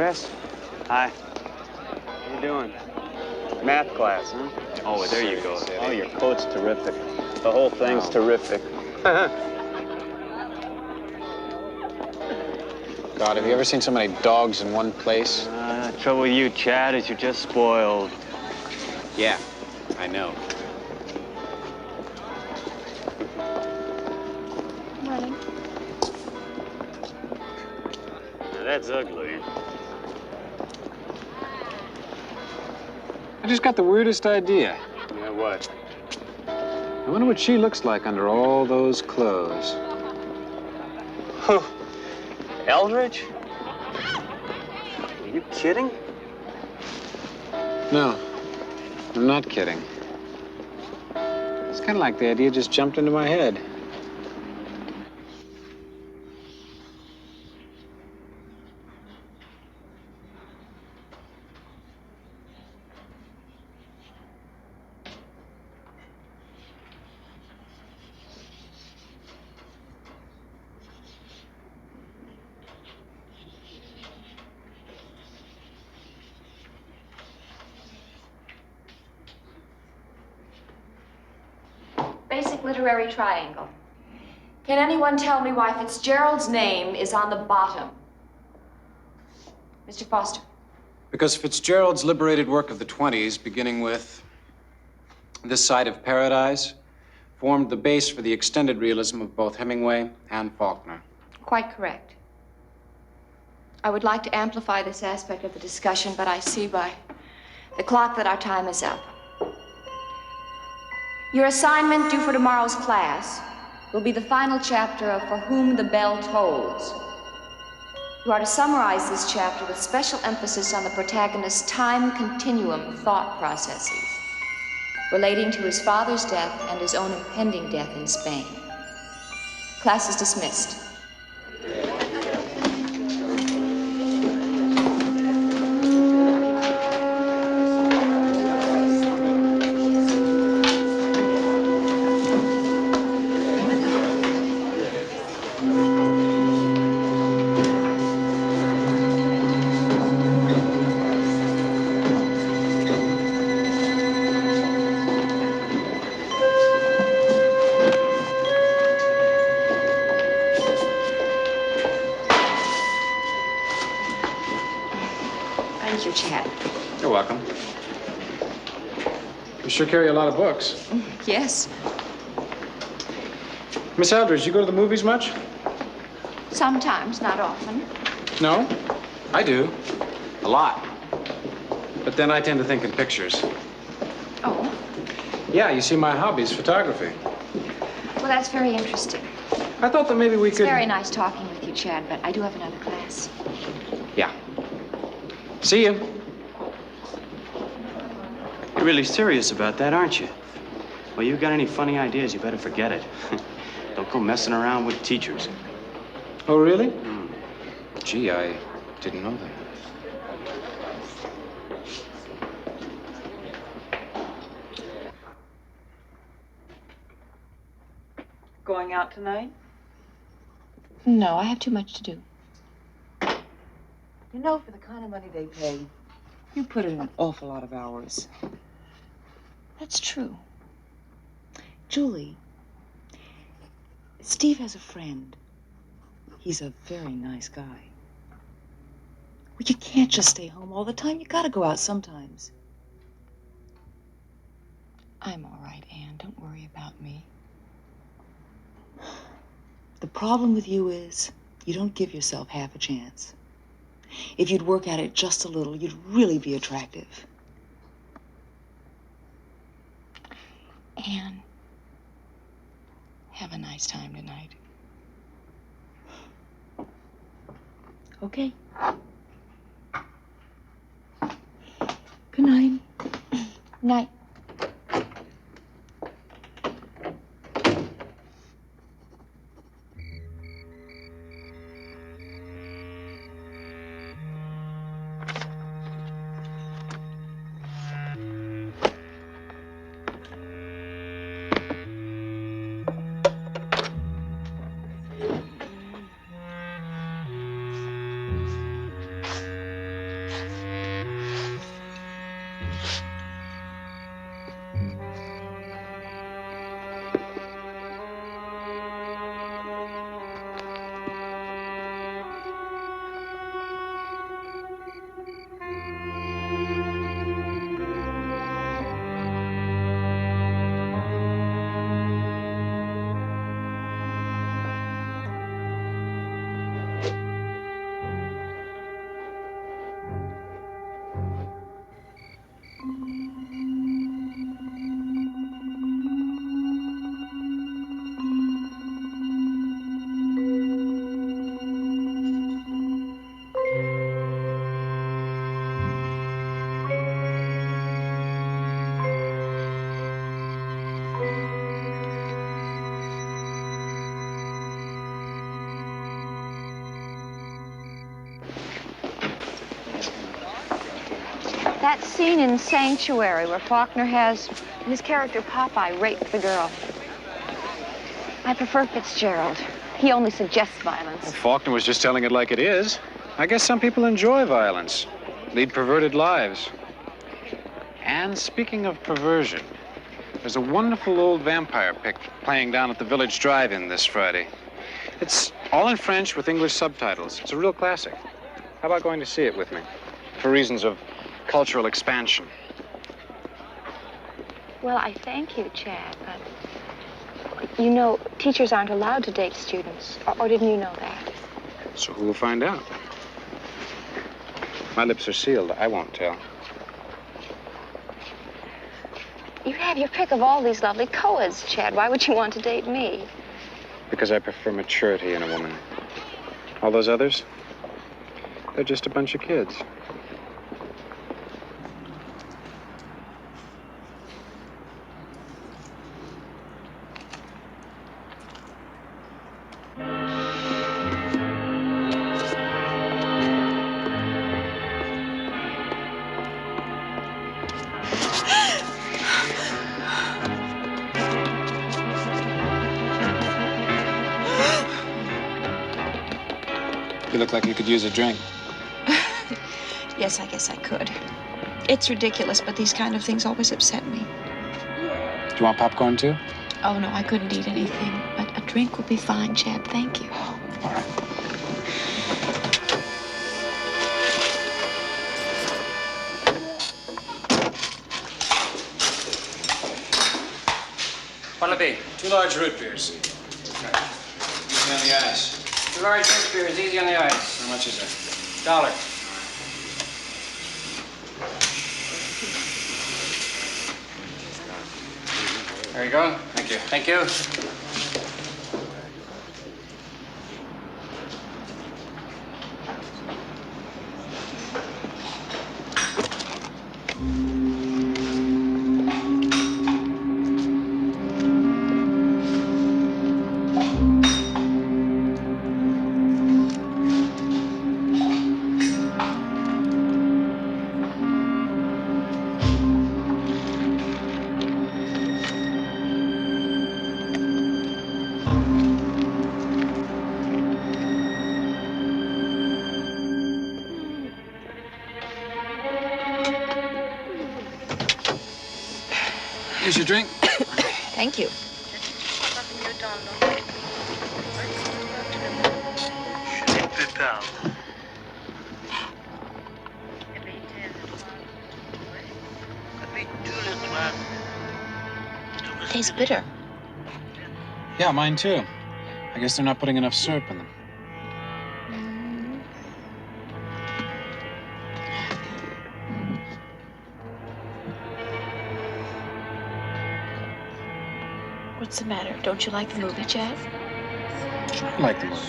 Chris. Hi. How you doing? Math class, huh? Oh, there you go. Oh, your coat's terrific. The whole thing's terrific. God, have you ever seen so many dogs in one place? Trouble with you, Chad, is you're just spoiled. Yeah, I know. Morning. Now, that's ugly. I just got the weirdest idea. Yeah, what? I wonder what she looks like under all those clothes. Who? Eldridge? Are you kidding? No, I'm not kidding. It's kind of like the idea just jumped into my head. Basic literary triangle. Can anyone tell me why Fitzgerald's name is on the bottom? Mr. Foster. Because Fitzgerald's liberated work of the 20s, beginning with This Side of Paradise, formed the base for the extended realism of both Hemingway and Faulkner. Quite correct. I would like to amplify this aspect of the discussion, but I see by the clock that our time is up. Your assignment due for tomorrow's class will be the final chapter of For Whom the Bell Tolls. You are to summarize this chapter with special emphasis on the protagonist's time continuum thought processes relating to his father's death and his own impending death in Spain. Class is dismissed. Thank you, Chad. You're welcome. You sure carry a lot of books. Yes, Miss Eldridge, you go to the movies much? sometimes, not often. No? I do. A lot. But then I tend to think in pictures. Oh, Yeah, you see, my hobby is photography. well, that's very interesting. I thought that maybe we It's could... very nice talking with you, Chad, but I do have another class. Yeah. See you. You're really serious about that, aren't you? Well, you got any funny ideas, you better forget it. Don't go messing around with teachers. Oh, really? Gee, I didn't know that. Going out tonight? No, I have too much to do. You know, for the kind of money they pay, you put in an awful lot of hours. That's true. Julie, Steve has a friend. He's a very nice guy. Well, you can't just stay home all the time. You gotta go out sometimes. I'm all right, Anne. Don't worry about me. The problem with you is you don't give yourself half a chance. If you'd work at it just a little, you'd really be attractive. Anne, have a nice time tonight. Okay. Good night. Night. That scene in Sanctuary where Faulkner has his character Popeye rape the girl. I prefer Fitzgerald. He only suggests violence. Well, Faulkner was just telling it like it is. I guess some people enjoy violence, lead perverted lives. And speaking of perversion, there's a wonderful old vampire pic playing down at the Village Drive-In this Friday. It's all in French with English subtitles. It's a real classic. How about going to see it with me? For reasons of cultural expansion. Well, I thank you, Chad, but you know, teachers aren't allowed to date students. Or didn't you know that? So who will find out? My lips are sealed. I won't tell. You have your pick of all these lovely co-eds, Chad. Why would you want to date me? Because I prefer maturity in a woman. All those others, they're just a bunch of kids. You look like you could use a drink. Yes, I guess I could. It's ridiculous, but these kind of things always upset me. Do you want popcorn, too? Oh, no, I couldn't eat anything. But a drink would be fine, Chad. Thank you. All right. What'll it be? 2 large root beers. Easy on the ice. 2 large root beers, easy on the ice. How much is it? $1. There you go. Thank you. Thank you. Here's your drink. Thank you. Tastes bitter. Yeah, mine too. I guess they're not putting enough syrup in them. What's the matter? Don't you like the movie, Chad? Sure, I like the movie.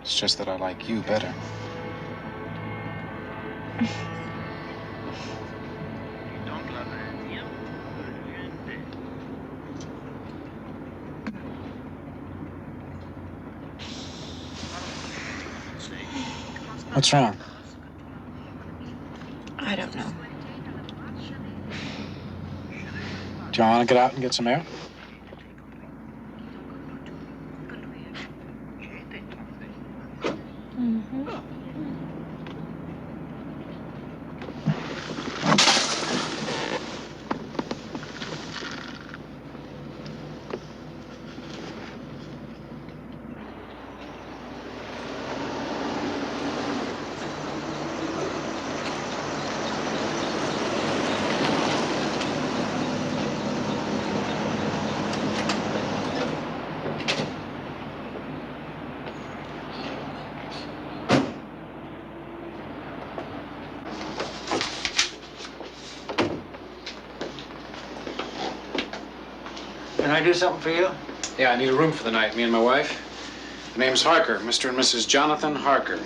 It's just that I like you better. What's wrong? I don't know. Do you want to get out and get some air? Can I do something for you? Yeah, I need a room for the night, me and my wife. The name's Harker, Mr. and Mrs. Jonathan Harker.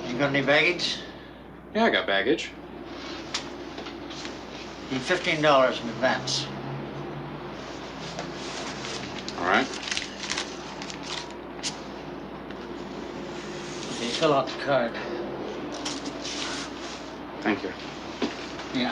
You got any baggage? Yeah, I got baggage. Need $15 in advance. All right. Okay, fill out the card. Thank you. Yeah.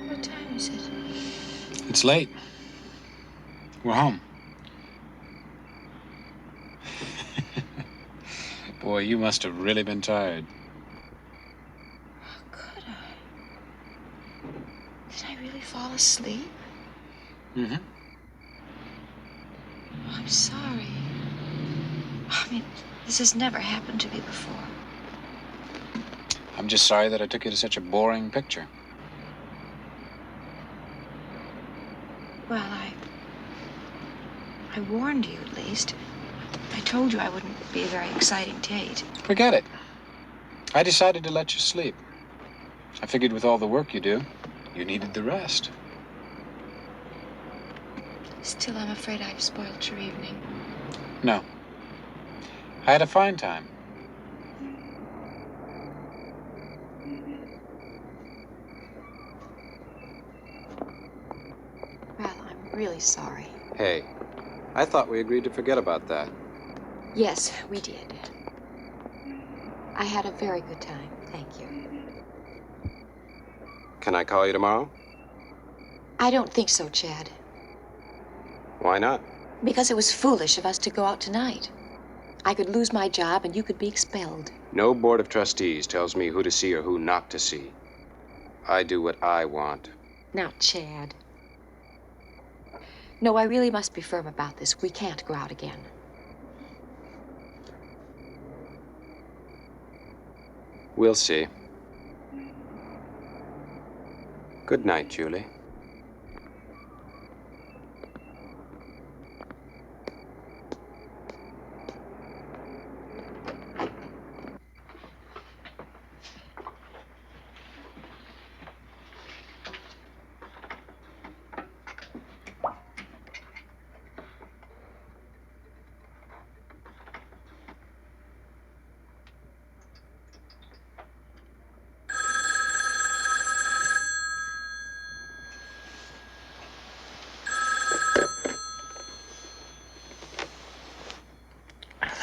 What time is it? It's late. We're home. Boy, you must have really been tired. How could I? Did I really fall asleep? Mm-hmm. Oh, I'm sorry. I mean, this has never happened to me before. I'm just sorry that I took you to such a boring picture. Well, I warned you, at least. I told you I wouldn't be a very exciting date. Forget it. I decided to let you sleep. I figured with all the work you do, you needed the rest. Still, I'm afraid I've spoiled your evening. No. I had a fine time. Well, I'm really sorry. Hey, I thought we agreed to forget about that. Yes, we did. I had a very good time. Thank you. Can I call you tomorrow? I don't think so, Chad. Why not? Because it was foolish of us to go out tonight. I could lose my job and you could be expelled. No board of trustees tells me who to see or who not to see. I do what I want. Now, Chad. No, I really must be firm about this. We can't go out again. We'll see. Good night, Julie.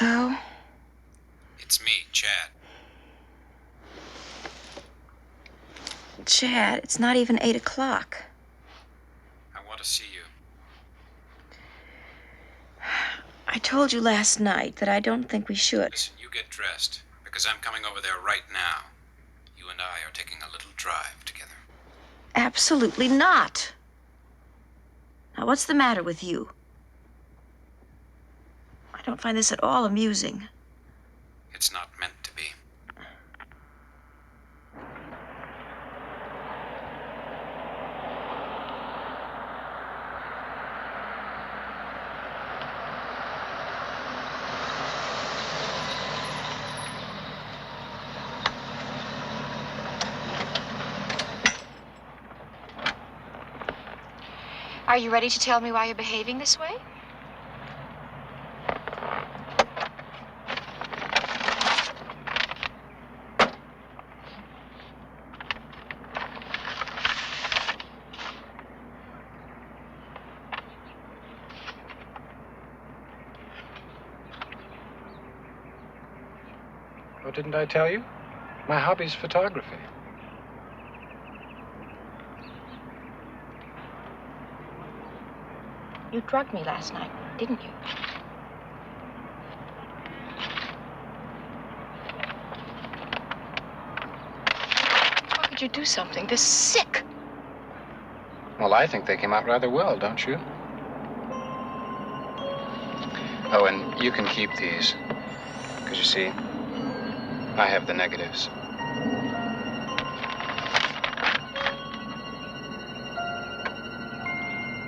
Hello? It's me, Chad. Chad, it's not even 8 o'clock. I want to see you. I told you last night that I don't think we should. Listen, you get dressed, because I'm coming over there right now. You and I are taking a little drive together. Absolutely not. Now, what's the matter with you? I don't find this at all amusing. It's not meant to be. Are you ready to tell me why you're behaving this way? Oh, didn't I tell you? My hobby's photography. You drugged me last night, didn't you? Why could you do something this sick? Well, I think they came out rather well, don't you? Oh, and you can keep these. Because you see, I have the negatives.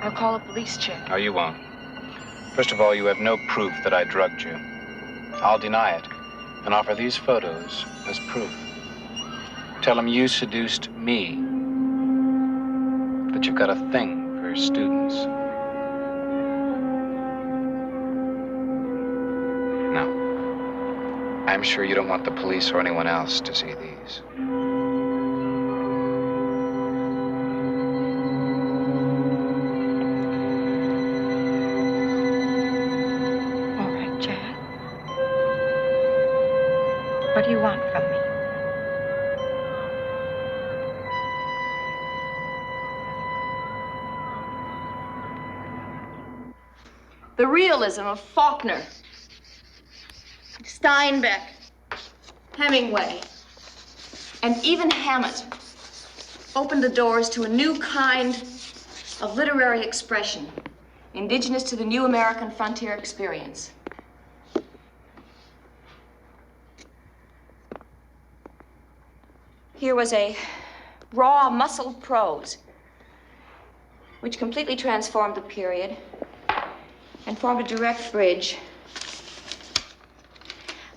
I'll call the police, Chad. No, you won't. First of all, you have no proof that I drugged you. I'll deny it and offer these photos as proof. Tell them you seduced me, that you've got a thing for students. No. I'm sure you don't want the police or anyone else to see these. All right, Chad. What do you want from me? The realism of Faulkner, Steinbeck, Hemingway, and even Hammett opened the doors to a new kind of literary expression, indigenous to the new American frontier experience. Here was a raw, muscled prose, which completely transformed the period and formed a direct bridge,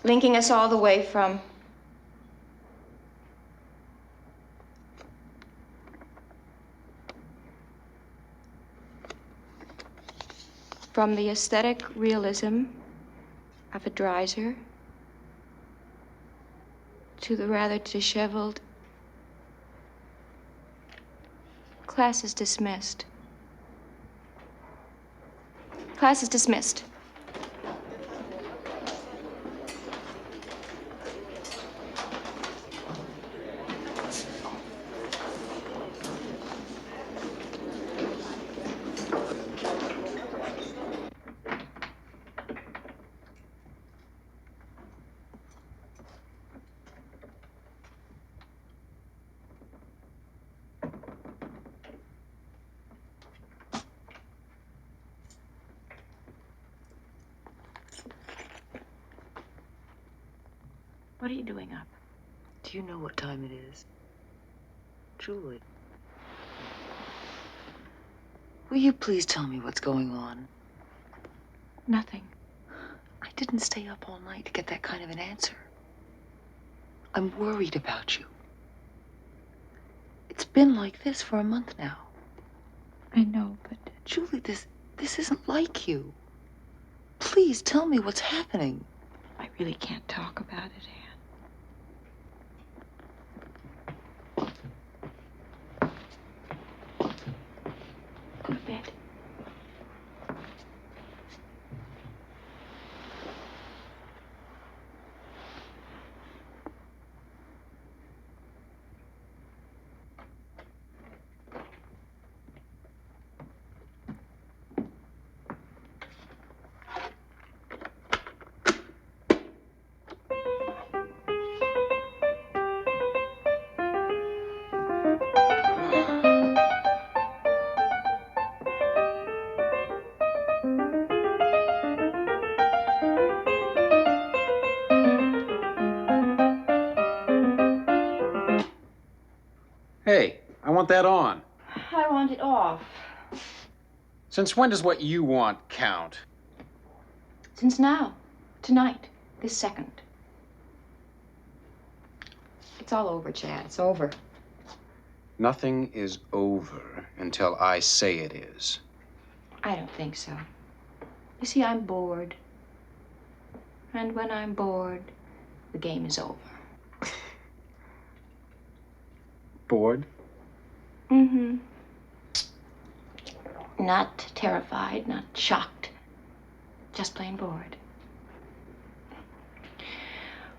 linking us all the way from the aesthetic realism of a Dreiser to the rather disheveled class is dismissed. Class is dismissed. What are you doing up? Do you know what time it is? Julie. Will you please tell me what's going on? Nothing. I didn't stay up all night to get that kind of an answer. I'm worried about you. It's been like this for a month now. I know, but Julie, this isn't like you. Please tell me what's happening. I really can't talk about it, Anne. Go to bed. Hey, I want that on. I want it off. Since when does what you want count? Since now, tonight, this second. It's all over, Chad. It's over. Nothing is over until I say it is. I don't think so. You see, I'm bored. And when I'm bored, the game is over. Bored? Mm-hmm. Not terrified, not shocked. Just plain bored.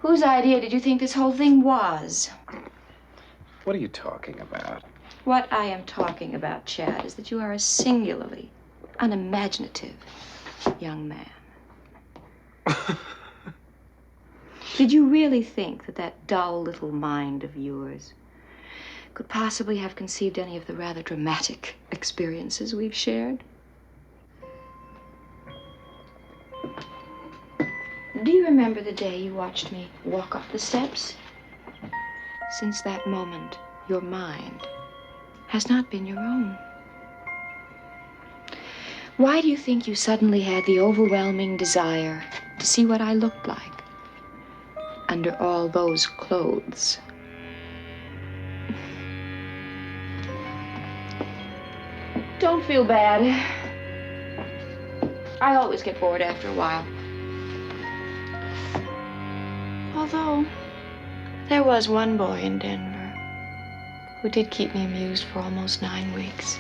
Whose idea did you think this whole thing was? What are you talking about? What I am talking about, Chad, is that you are a singularly unimaginative young man. Did you really think that that dull little mind of yours could possibly have conceived any of the rather dramatic experiences we've shared? Do you remember the day you watched me walk up the steps? Since that moment, your mind has not been your own. Why do you think you suddenly had the overwhelming desire to see what I looked like under all those clothes? Don't feel bad. I always get bored after a while. Although, there was one boy in Denver who did keep me amused for almost 9 weeks.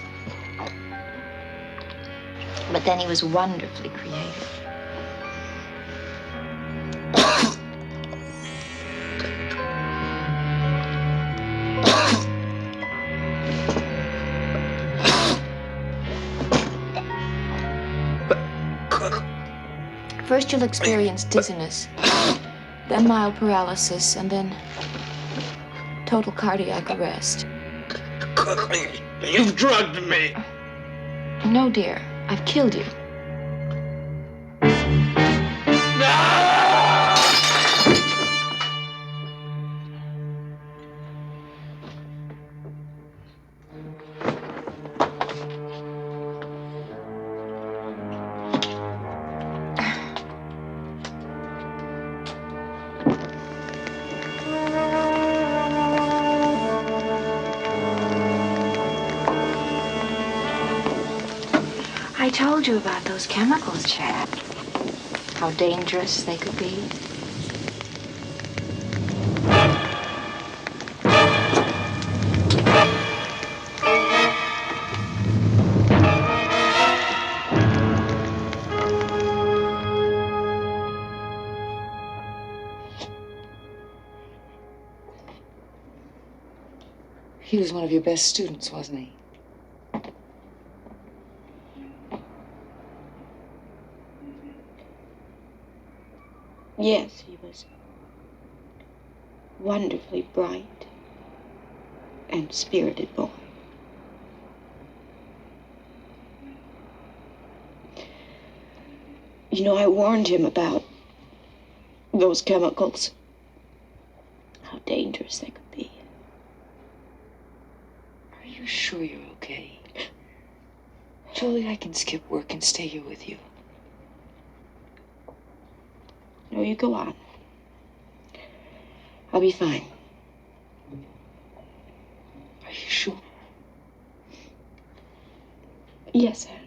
But then he was wonderfully creative. First you'll experience dizziness, then mild paralysis, and then total cardiac arrest. You've drugged me. No, dear, I've killed you. I told you about those chemicals, Chad. How dangerous they could be. He was one of your best students, wasn't he? Yes, he was wonderfully bright and spirited boy. You know, I warned him about those chemicals, how dangerous they could be. Are you sure you're okay? Julie, I can skip work and stay here with you. No, you go on. I'll be fine. Are you sure? Yes, Anne.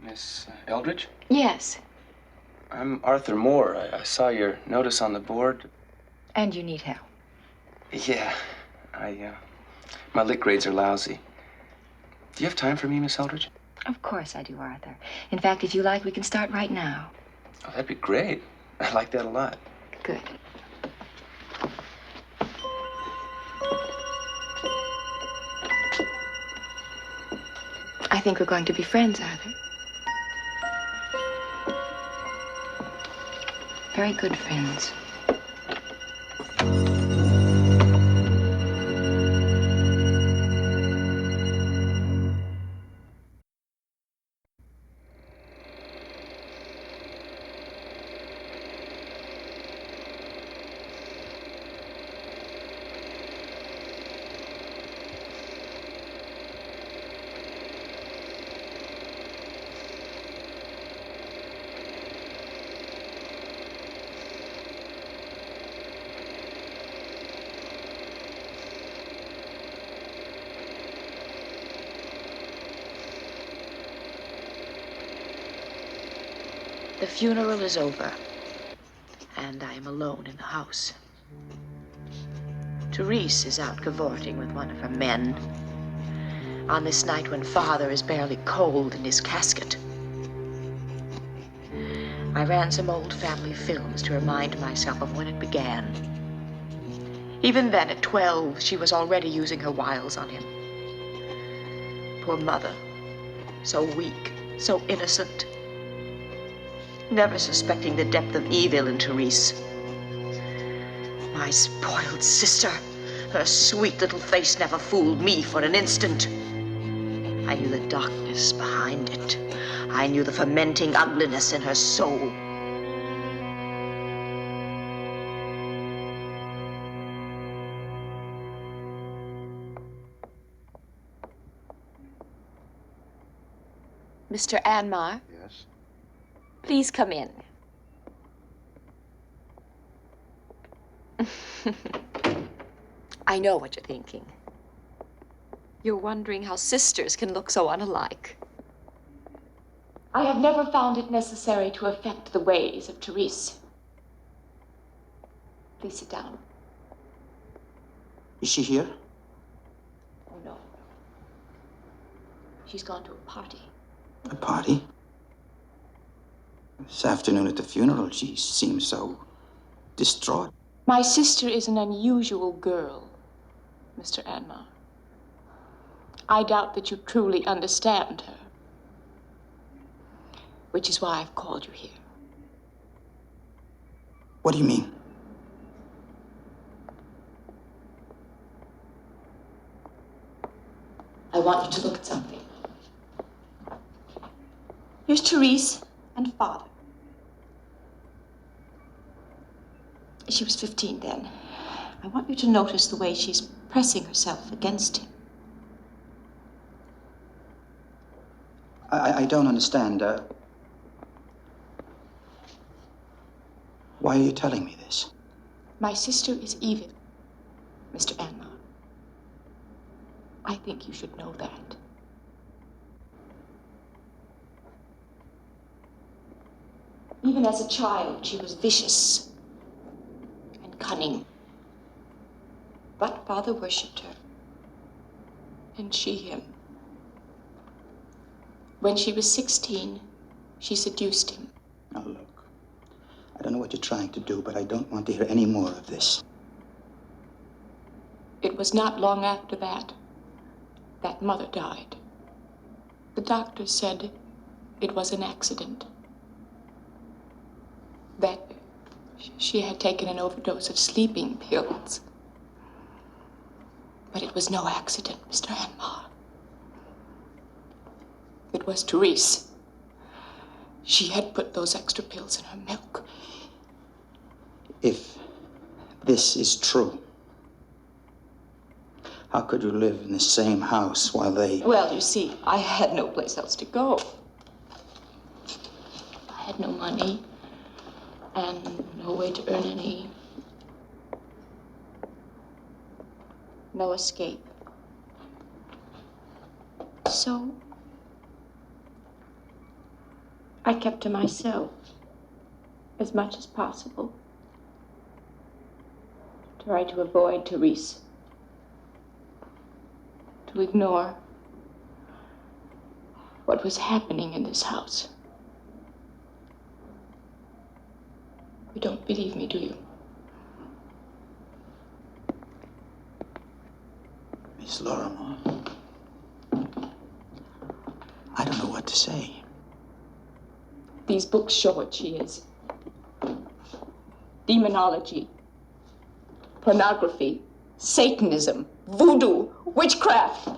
Miss Eldridge? Yes, I'm Arthur Moore. I saw your notice on the board. and you need help. Yeah, my lit grades are lousy. Do you have time for me, Miss Eldridge? Of course I do, Arthur. In fact, if you like, we can start right now. Oh, that'd be great. I like that a lot. Good. I think we're going to be friends, Arthur. Very good friends. The funeral is over, and I am alone in the house. Therese is out cavorting with one of her men on this night when Father is barely cold in his casket. I ran some old family films to remind myself of when it began. Even then, at 12, she was already using her wiles on him. Poor mother, so weak, so innocent, never suspecting the depth of evil in Therese. My spoiled sister, her sweet little face never fooled me for an instant. I knew the darkness behind it. I knew the fermenting ugliness in her soul. Mr. Anmar, Yes? please come in. I know what you're thinking. You're wondering how sisters can look so unalike. I have never found it necessary to affect the ways of Therese. Please sit down. Is she here? Oh, no. She's gone to a party. A party? This afternoon at the funeral, she seemed so distraught. My sister is an unusual girl, Mr. Anmar. I doubt that you truly understand her, which is why I've called you here. What do you mean? I want you to look at something. Here's Therese and Father. She was 15 then. I want you to notice the way she's pressing herself against him. I don't understand. Why are you telling me this? My sister is evil, Mr. Anmar. I think you should know that. Even as a child, she was vicious and cunning. But Father worshipped her, and she him. When she was 16, she seduced him. Now look, I don't know what you're trying to do, but I don't want to hear any more of this. It was not long after that Mother died. The doctor said it was an accident. That she had taken an overdose of sleeping pills. But it was no accident, Mr. Anmar. It was Therese. She had put those extra pills in her milk. If this is true, how could you live in the same house while they... Well, you see, I had no place else to go. I had no money and no way to earn any. No escape. So I kept to myself as much as possible. Tried to avoid Therese. To ignore what was happening in this house. You don't believe me, do you? Miss Lorimer, I don't know what to say. These books show what she is. Demonology, pornography, Satanism, voodoo, witchcraft.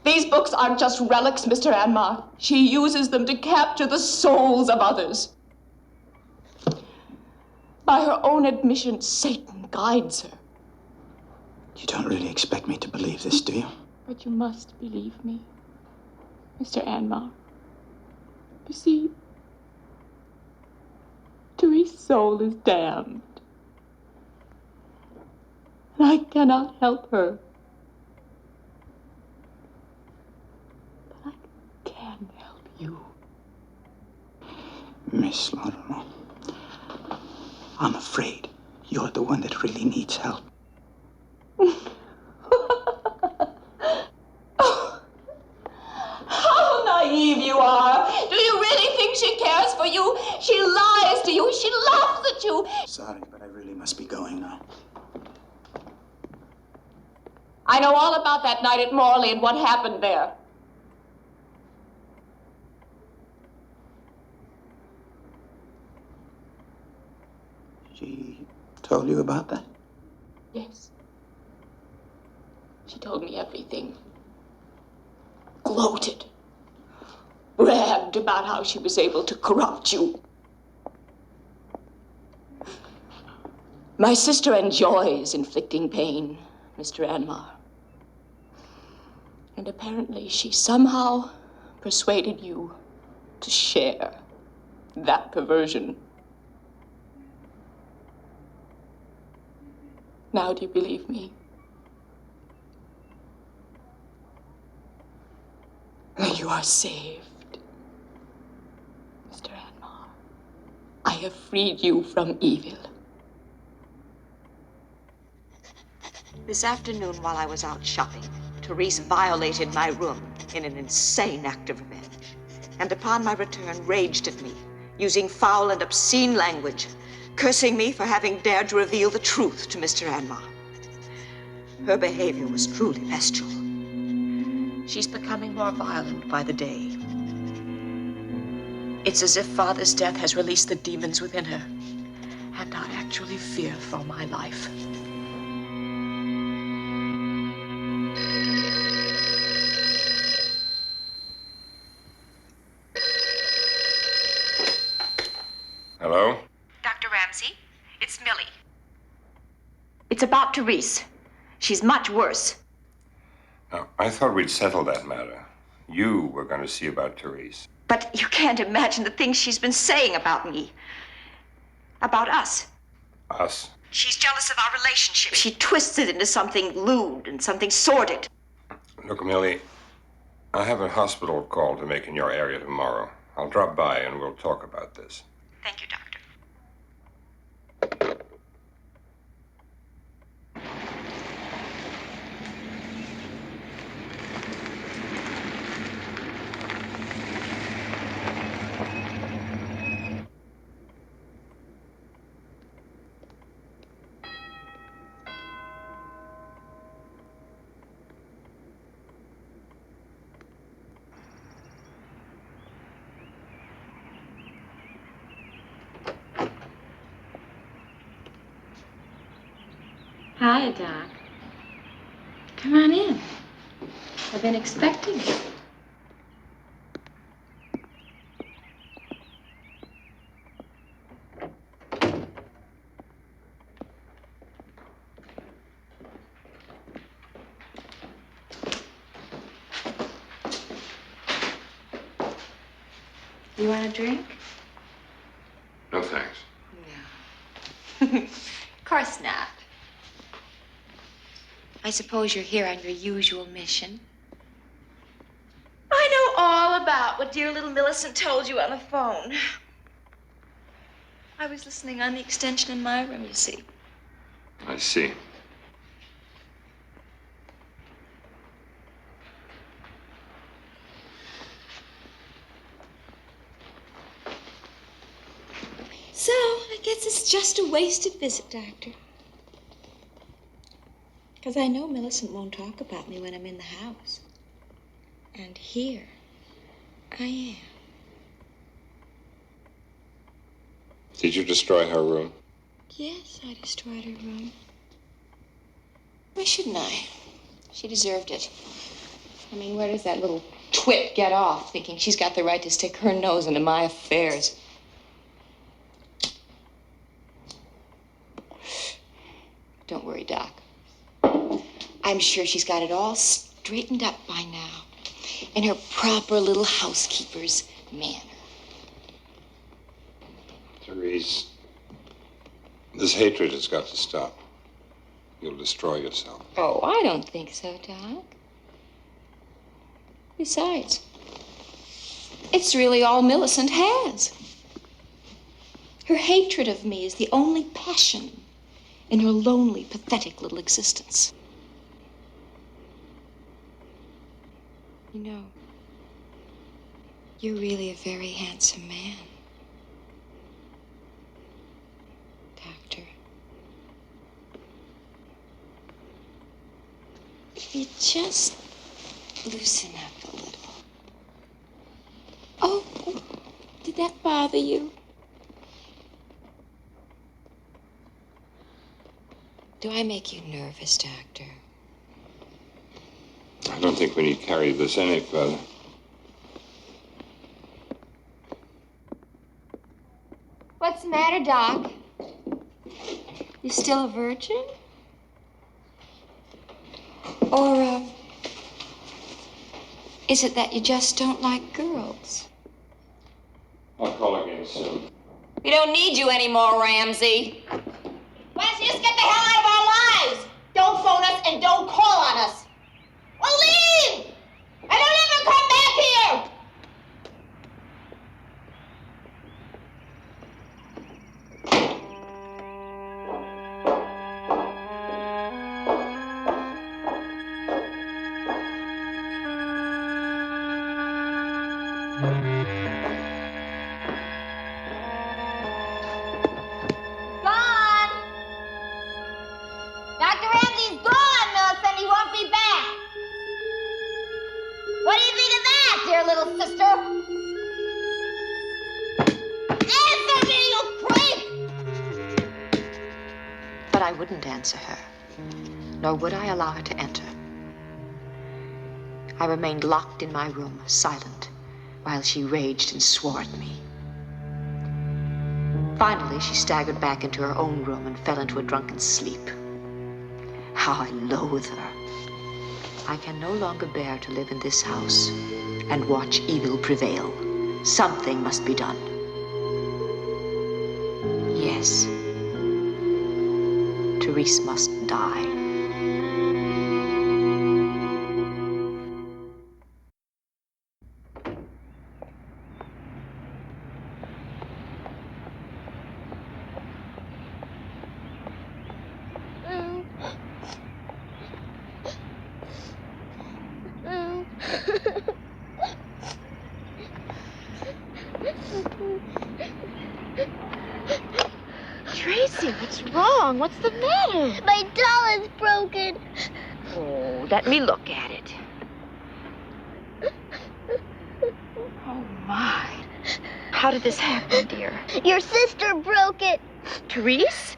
These books aren't just relics, Mr. Anmar. She uses them to capture the souls of others. By her own admission, Satan guides her. You don't really expect me to believe this, do you? But you must believe me, Mr. Anmar. You see, Therese's soul is damned. And I cannot help her. But I can help you. Miss Lorimer, I'm afraid you're the one that really needs help. How naive you are. Do you really think she cares for you? She lies to you. She laughs at you. Sorry, but I really must be going now. I know all about that night at Morley and what happened there. She told you about that? Yes. She told me everything. Gloated. Bragged about how she was able to corrupt you. My sister enjoys inflicting pain, Mr. Anmar. And apparently she somehow persuaded you to share that perversion. Now do you believe me? You are saved, Mr. Anmar. I have freed you from evil. This afternoon, while I was out shopping, Therese violated my room in an insane act of revenge. And upon my return, raged at me, using foul and obscene language, cursing me for having dared to reveal the truth to Mr. Anmar. Her behavior was truly bestial. She's becoming more violent by the day. It's as if Father's death has released the demons within her, and I actually fear for my life. Hello? Dr. Ramsey, it's Millie. It's about Therese. She's much worse. Now, I thought we'd settled that matter. You were going to see about Therese. But you can't imagine the things she's been saying about me. About us. Us? She's jealous of our relationship. She twists it into something lewd and something sordid. Look, Millie, I have a hospital call to make in your area tomorrow. I'll drop by and we'll talk about this. Thank you, Doctor. Hi, Doc. Come on in. I've been expecting you. You want a drink? No, thanks. No. Of course not. I suppose you're here on your usual mission. I know all about what dear little Millicent told you on the phone. I was listening on the extension in my room, you see. I see. So, I guess it's just a wasted visit, Doctor. Because I know Millicent won't talk about me when I'm in the house. And here I am. Did you destroy her room? Yes, I destroyed her room. Why shouldn't I? She deserved it. I mean, where does that little twit get off thinking she's got the right to stick her nose into my affairs? Don't worry, Doc. I'm sure she's got it all straightened up by now, in her proper little housekeeper's manner. Therese, this hatred has got to stop. You'll destroy yourself. Oh, I don't think so, Doc. Besides, it's really all Millicent has. Her hatred of me is the only passion in her lonely, pathetic little existence. You know, you're really a very handsome man, Doctor. If you just loosen up a little. Oh, did that bother you? Do I make you nervous, Doctor? I don't think we need carry this any further. What's the matter, Doc? You still a virgin? Or, is it that you just don't like girls? I'll call again soon. We don't need you anymore, Ramsey. Why don't you just get the hell out of our lives? Don't phone us and don't call on us. Well, leave! And don't ever come back here! Gone! Dr. Ramsey's gone, Millicent. He won't be back. What do you think of that, dear little sister? Answer me, you creep! But I wouldn't answer her, nor would I allow her to enter. I remained locked in my room, silent, while she raged and swore at me. Finally, she staggered back into her own room and fell into a drunken sleep. How I loathe her. I can no longer bear to live in this house and watch evil prevail. Something must be done. Yes. Therese must die. Tracy, what's wrong? What's the matter? My doll is broken. Oh, let me look at it. Oh, my. How did this happen, dear? Your sister broke it. Therese?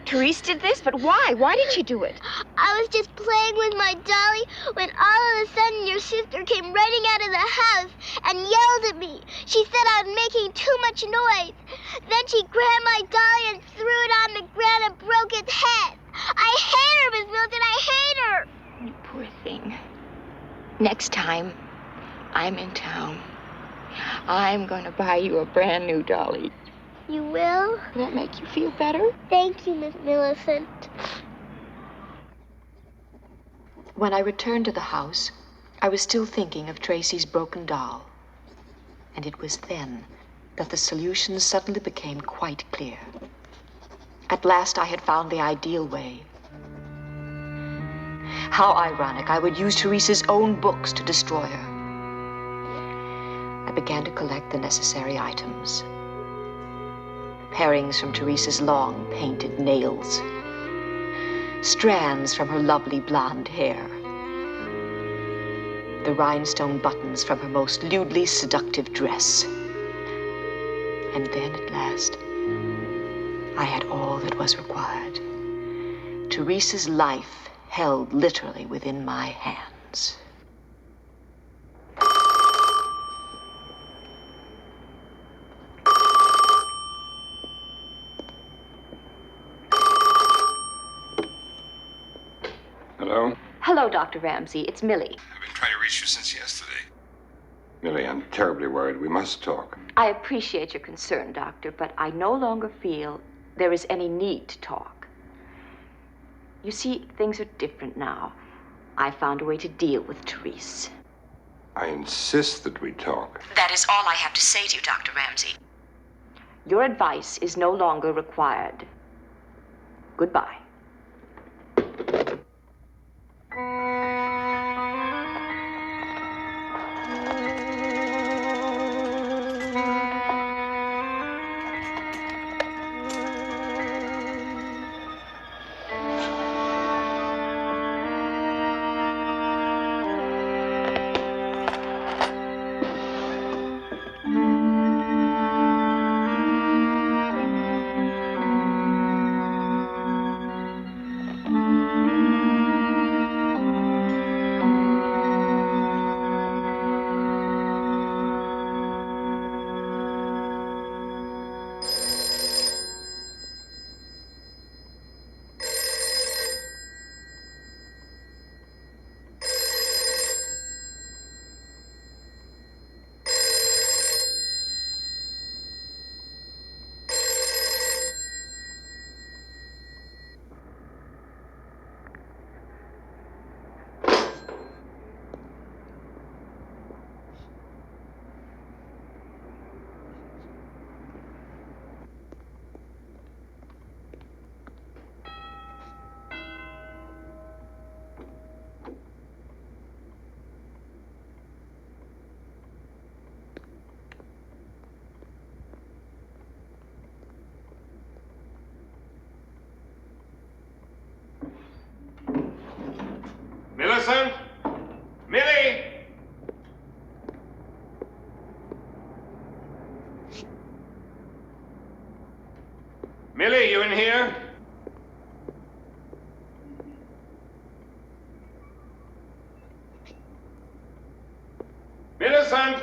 Therese did this? But why? Why did she do it? I was just playing with my dolly when all of a sudden your sister came running out of the house and yelled at me. She said I was making too much noise. Then she grabbed my dolly and threw it on the ground and broke its head. I hate her, Miss Milton. I hate her. You poor thing. Next time I'm in town, I'm going to buy you a brand new dolly. You will? Will that make you feel better? Thank you, Miss Millicent. When I returned to the house, I was still thinking of Tracy's broken doll. And it was then that the solution suddenly became quite clear. At last I had found the ideal way. How ironic, I would use Therese's own books to destroy her. I began to collect the necessary items. Parings from Therese's long painted nails. Strands from her lovely blonde hair. The rhinestone buttons from her most lewdly seductive dress. And then, at last, I had all that was required. Therese's life held literally within my hands. Hello? Hello, Dr. Ramsey. It's Millie. I've been trying to reach you since yesterday. Millie, I'm terribly worried. We must talk. I appreciate your concern, Doctor, but I no longer feel there is any need to talk. You see, things are different now. I found a way to deal with Therese. I insist that we talk. That is all I have to say to you, Dr. Ramsey. Your advice is no longer required. Goodbye. Millicent? Millie? Millie, you in here? Millicent?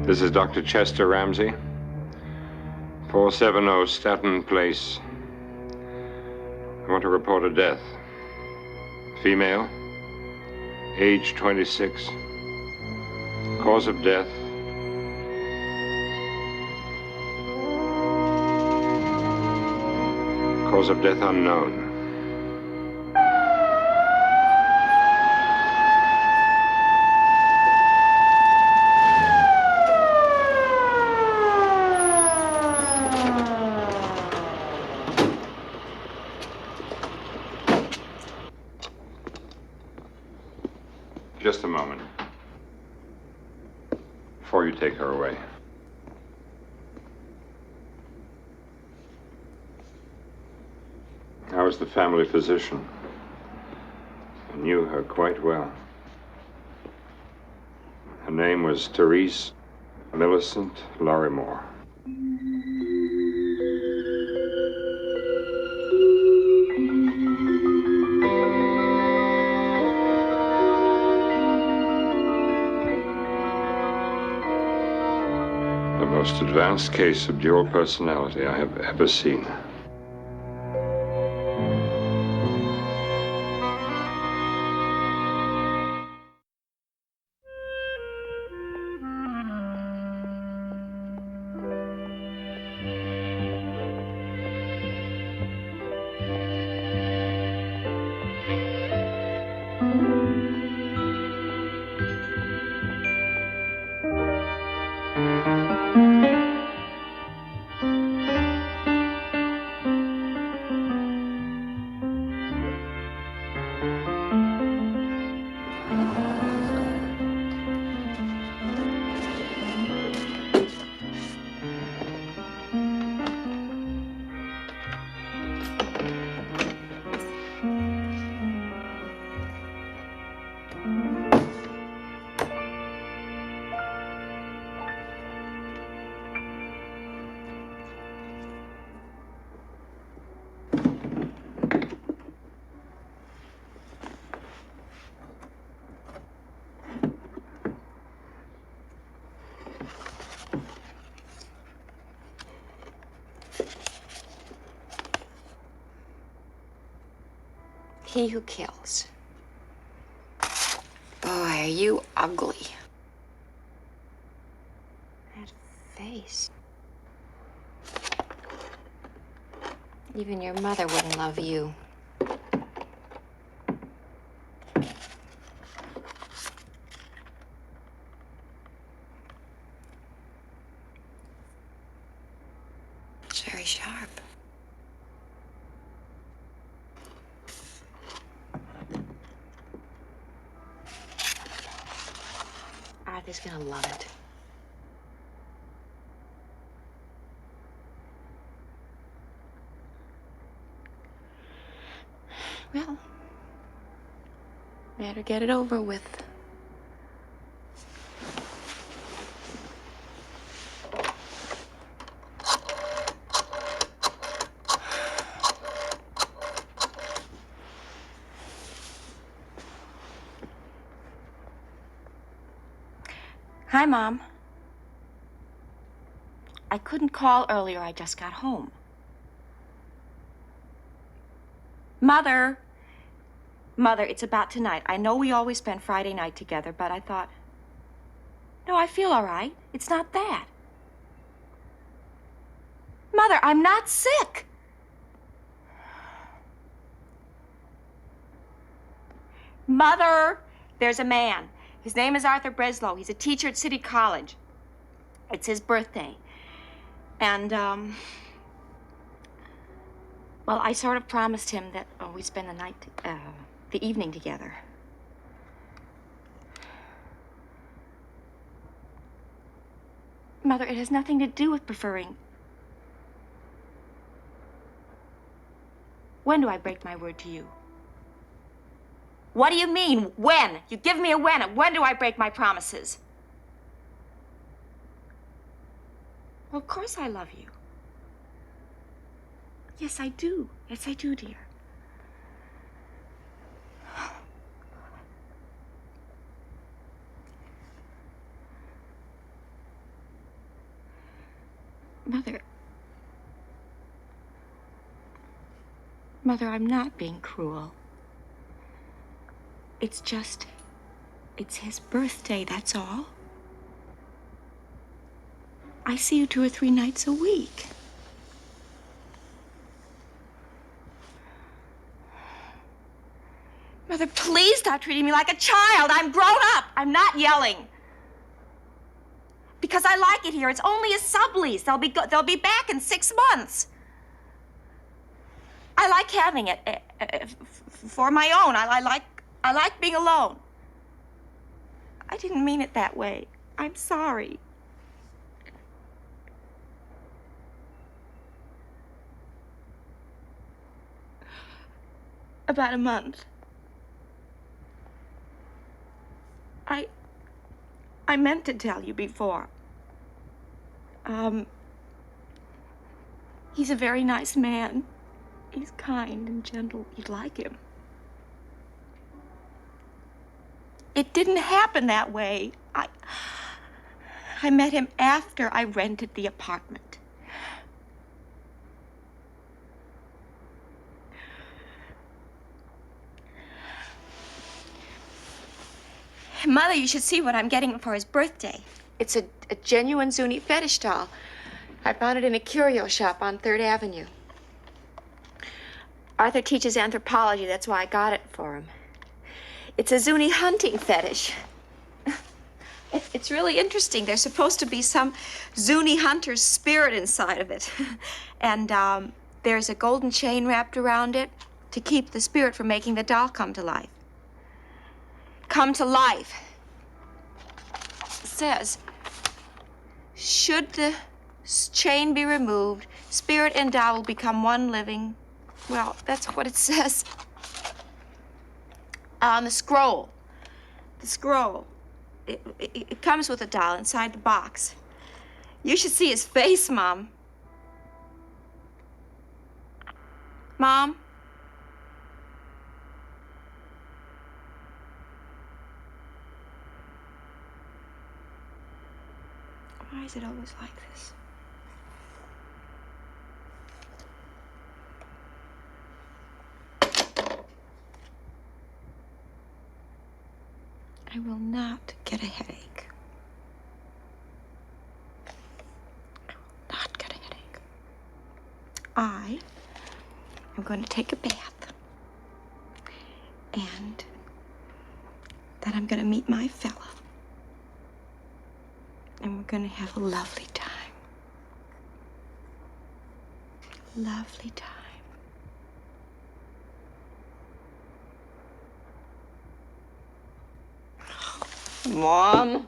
This is Dr. Chester Ramsey, 470 Staten Place. I want to report a death. Female, age 26. Cause of death, unknown. Just a moment. Before you take her away. I was the family physician. I knew her quite well. Her name was Therese Millicent Lorrimore. The most advanced case of dual personality I have ever seen. he who kills. Boy, are you ugly. That face. Even your mother wouldn't love you. It's very sharp. Arthur's gonna love it. Well, better get it over with. Hi, Mom. I couldn't call earlier. I just got home. Mother. Mother, it's about tonight. I know we always spend Friday night together, but I thought... No, I feel all right. It's not that. Mother, I'm not sick. Mother, there's a man. His name is Arthur Breslow. He's a teacher at City College. It's his birthday. And, well, I sort of promised him that we'd spend the evening together. Mother, it has nothing to do with preferring. When do I break my word to you? What do you mean, when? You give me a when. When do I break my promises? Well, of course I love you. Yes, I do. Yes, I do, dear. Mother. Mother, I'm not being cruel. It's just, it's his birthday, that's all. I see you 2 or 3 nights a week. Mother, please stop treating me like a child. I'm grown up. I'm not yelling. Because I like it here. It's only a sublease. They'll be back in 6 months. I like having it for my own. I like being alone. I didn't mean it that way. I'm sorry. About a month. I meant to tell you before. He's a very nice man. He's kind and gentle. You'd like him. It didn't happen that way. I met him after I rented the apartment. Mother, you should see what I'm getting him for his birthday. It's a genuine Zuni fetish doll. I found it in a curio shop on 3rd Avenue. Arthur teaches anthropology, that's why I got it for him. It's a Zuni hunting fetish. It's really interesting. There's supposed to be some Zuni hunter's spirit inside of it. And there's a golden chain wrapped around it to keep the spirit from making the doll come to life. Come to life. It says, should the chain be removed, spirit and doll will become one living. Well, that's what it says on the scroll. The scroll. It comes with a doll inside the box. You should see his face, Mom. Mom? Why is it always like this? I will not get a headache. I will not get a headache. I am going to take a bath. And then I'm going to meet my fella. And we're going to have a lovely time. Lovely time. Mom?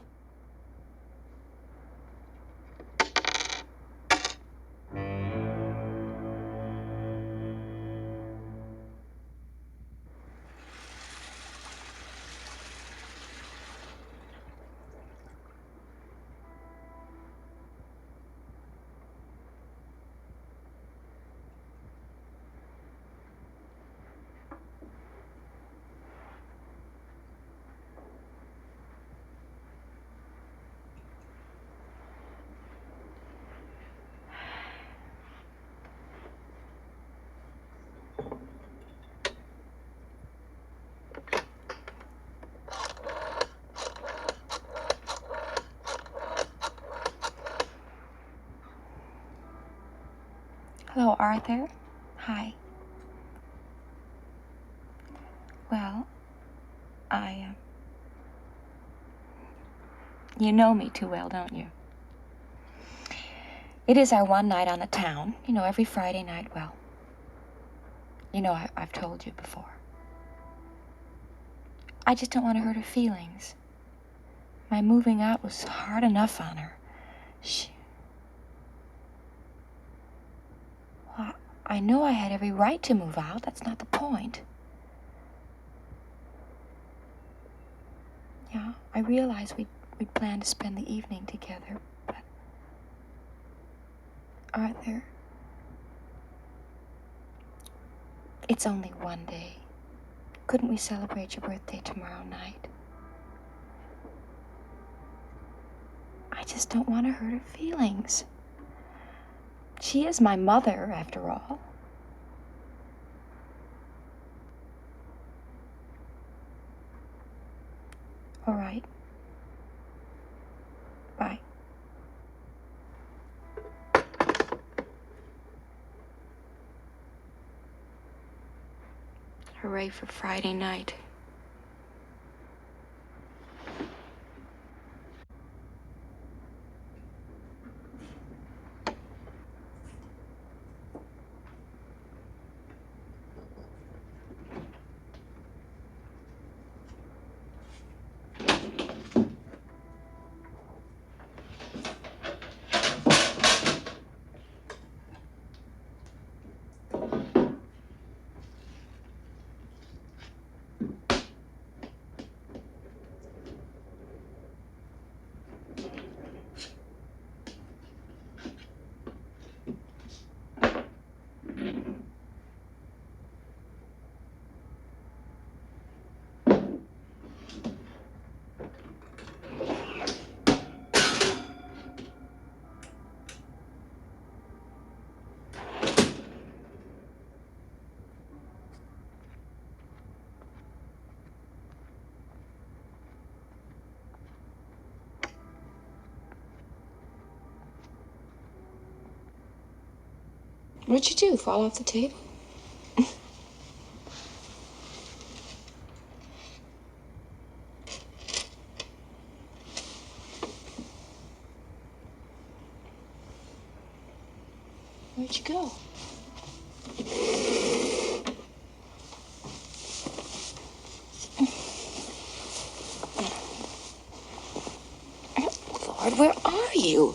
Hello, Arthur. Hi. Well, you know me too well, don't you? It is our one night on the town. You know, every Friday night. Well, you know, I've told you before. I just don't want to hurt her feelings. My moving out was hard enough on her. Well, I know I had every right to move out. That's not the point. Yeah, I realized we'd planned to spend the evening together, but Arthur, it's only one day. Couldn't we celebrate your birthday tomorrow night? I just don't want to hurt her feelings. She is my mother, after all. All right. Bye. Hooray for Friday night. What'd you do? Fall off the table? Where'd you go? Lord, where are you?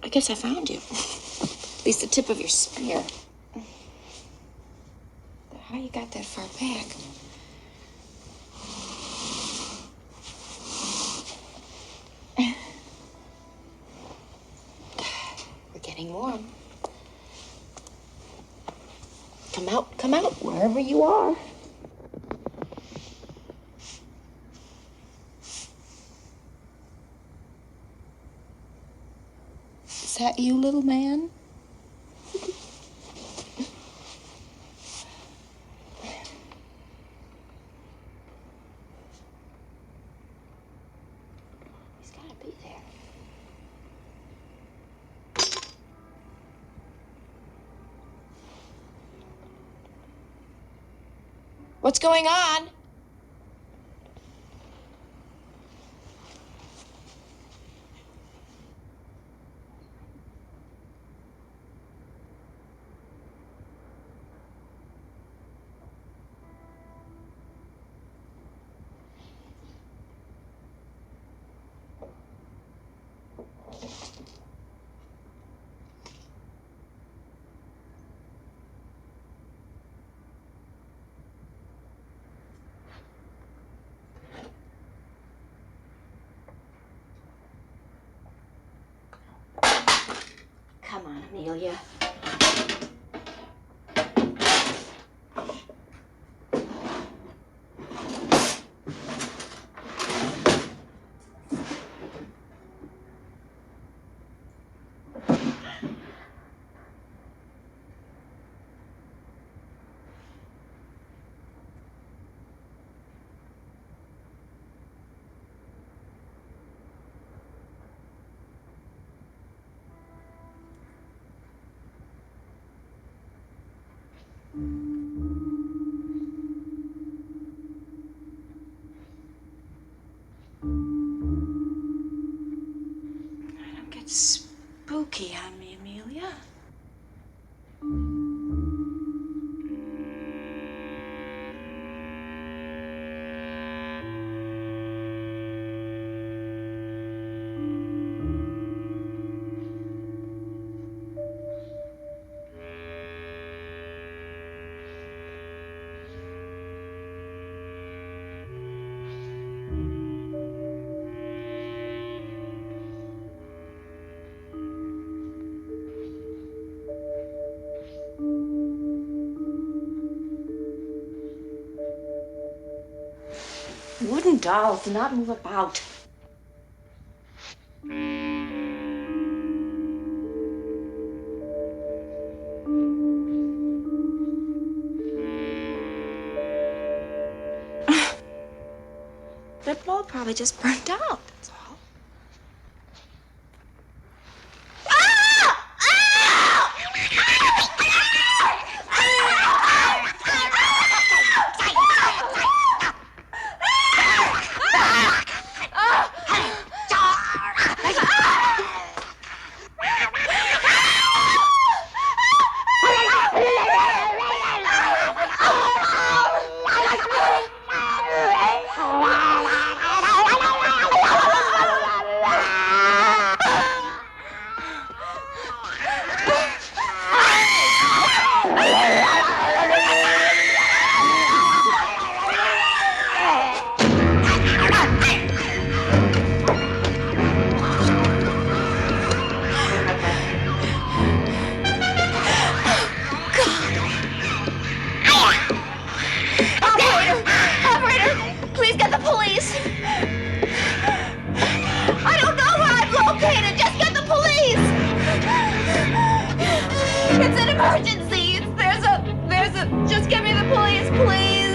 I guess I found you. At least the tip of your spear. How you got that far back? We're getting warm. Come out, wherever you are. that you, little man? He's gotta be there. What's going on? Come on, Amelia. Don't get spooky on me, Amelia. Wooden dolls do not move about. That bulb probably just burnt out, that's all. Just get me the police, please.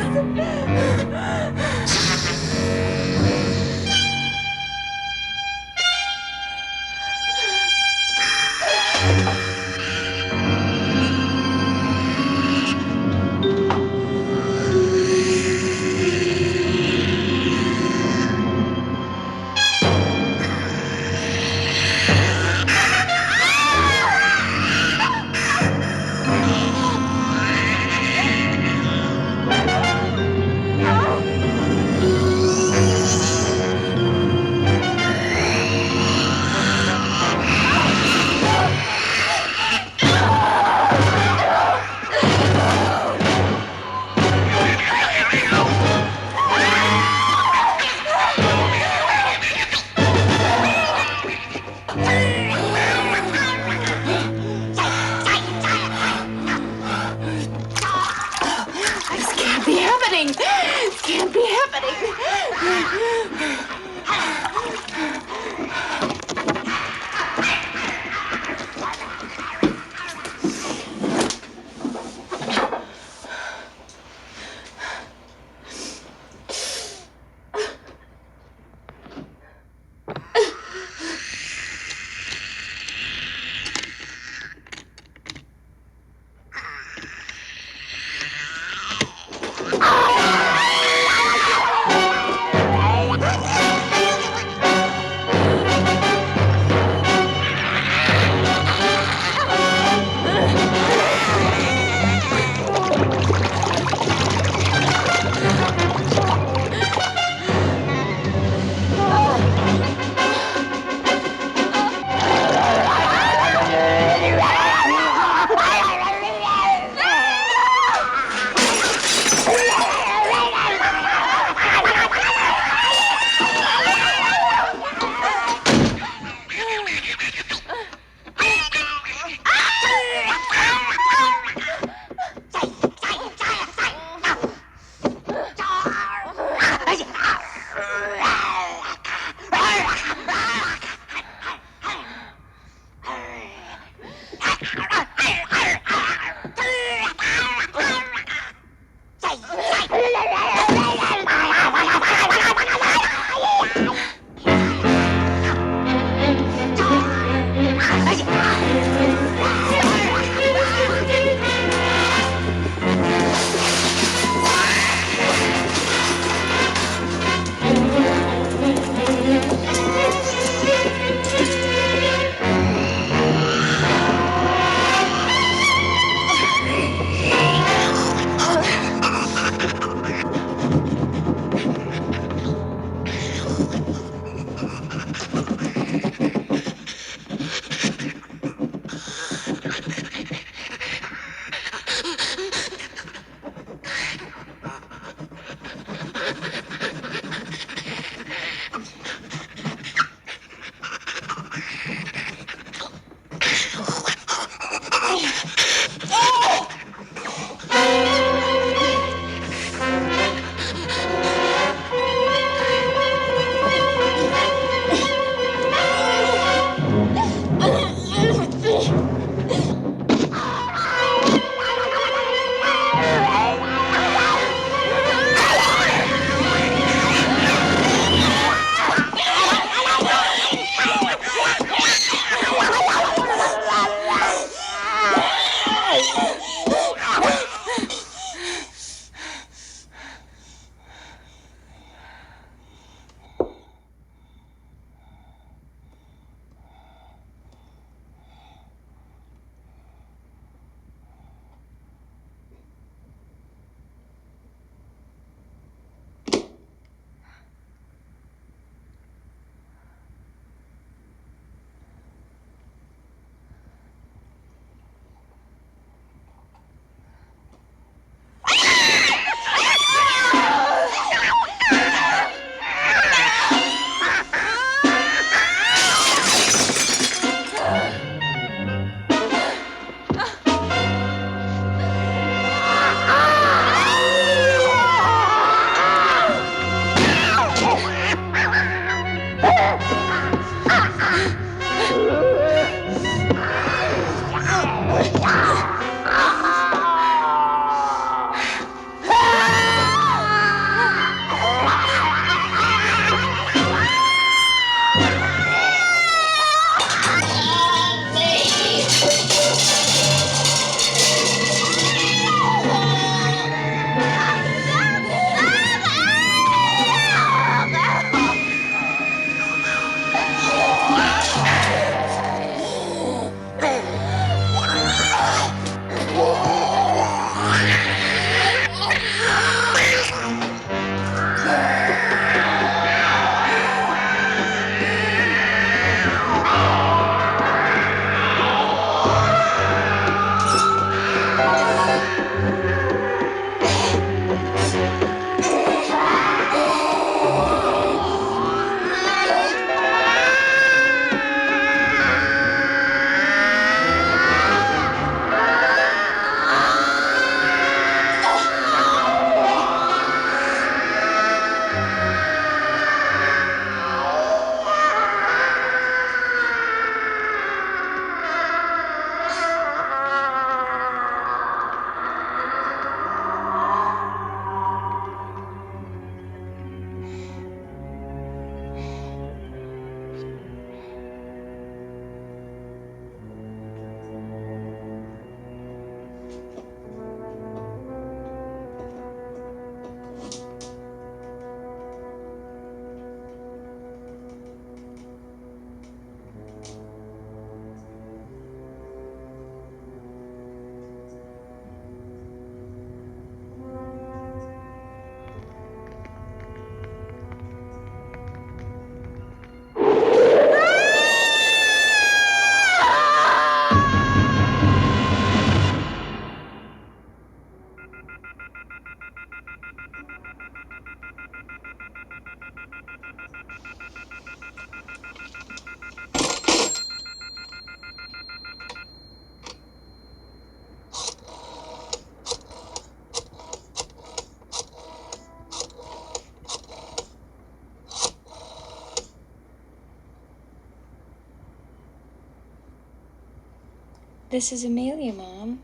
This is Amelia, Mom.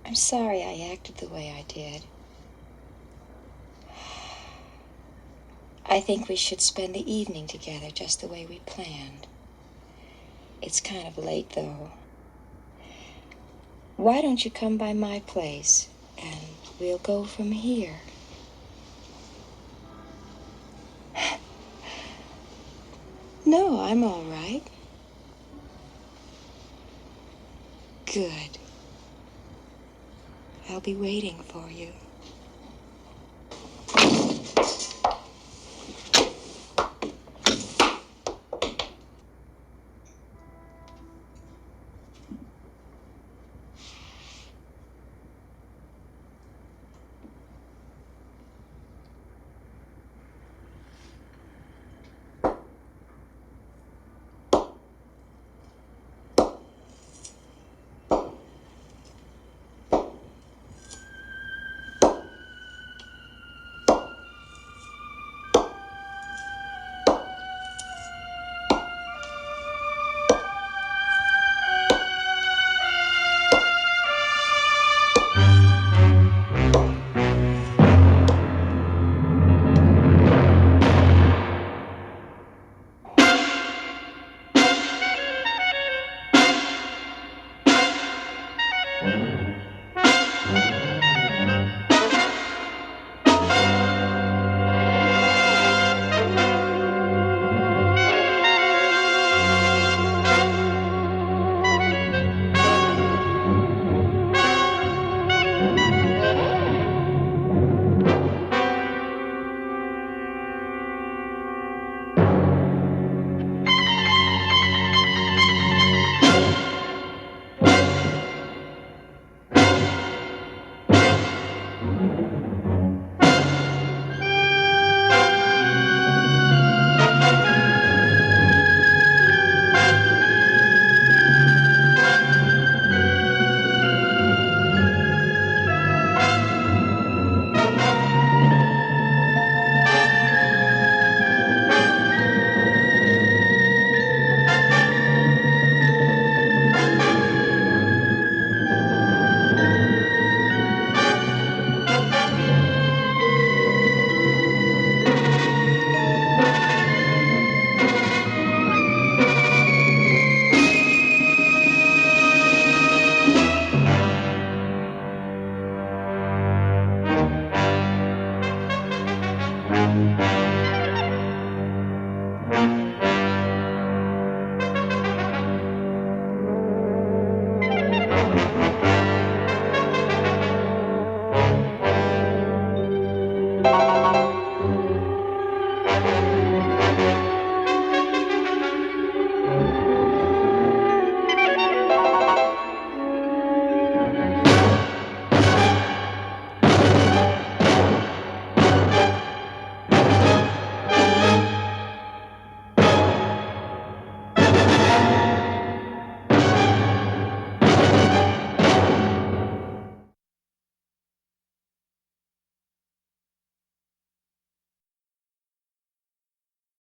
I'm sorry I acted the way I did. I think we should spend the evening together just the way we planned. It's kind of late, though. Why don't you come by my place, and we'll go from here? No, I'm all right. Good. I'll be waiting for you.